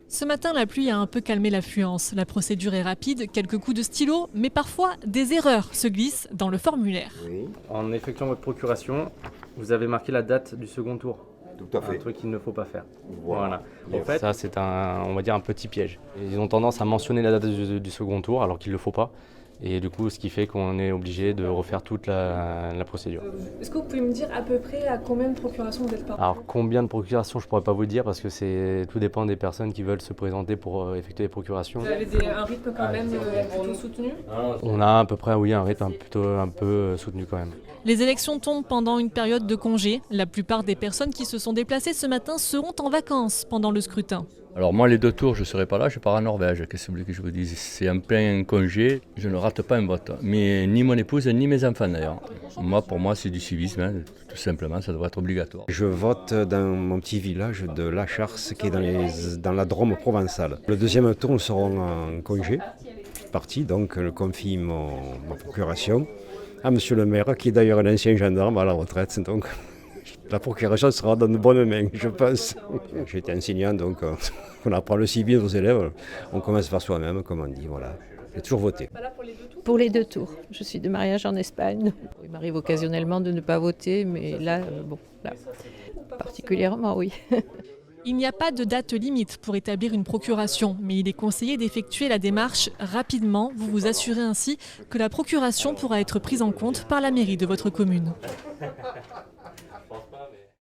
Ce matin, la pluie a un peu calmé l'affluence. La procédure est rapide, quelques coups de stylo, mais parfois des erreurs se glissent dans le formulaire. Oui, En effectuant votre procuration, vous avez marqué la date du second tour. tout à Un fait. truc qu'il ne faut pas faire. Voilà. En fait, ça c'est on va dire un petit piège. Ils ont tendance à mentionner la date du second tour alors qu'il ne le faut pas. Et du coup, ce qui fait qu'on est obligé de refaire toute la procédure. Est-ce que vous pouvez me dire à peu près à combien de procurations vous êtes par an? Alors combien de procurations, je ne pourrais pas vous dire parce que tout dépend des personnes qui veulent se présenter pour effectuer les procurations. Vous avez un rythme quand même plutôt soutenu? On a à peu près un rythme plutôt un peu soutenu quand même. Les élections tombent pendant une période de congé. La plupart des personnes qui se sont déplacées ce matin seront en vacances pendant le scrutin. Alors moi les 2 tours je ne serai pas là, je pars en Norvège, qu'est-ce que vous voulez que je vous dise? C'est en plein congé, je ne rate pas un vote, mais ni mon épouse ni mes enfants d'ailleurs. Pour moi c'est du civisme, hein, tout simplement, ça devrait être obligatoire. Je vote dans mon petit village de La Charce qui est dans la Drôme provençale. Le deuxième tour, nous serons en congé. Je suis parti, donc je confie ma procuration à monsieur le maire, qui est d'ailleurs un ancien gendarme à la retraite. Donc la procuration sera dans de bonnes mains, je pense. J'ai été enseignant, donc on apprend le civil aux élèves. On commence par soi-même, comme on dit, voilà. J'ai toujours voté. Pour les 2 tours. Je suis de mariage en Espagne. Il m'arrive occasionnellement de ne pas voter, mais là, particulièrement, oui. Il n'y a pas de date limite pour établir une procuration, mais il est conseillé d'effectuer la démarche rapidement. Vous vous assurez ainsi que la procuration pourra être prise en compte par la mairie de votre commune.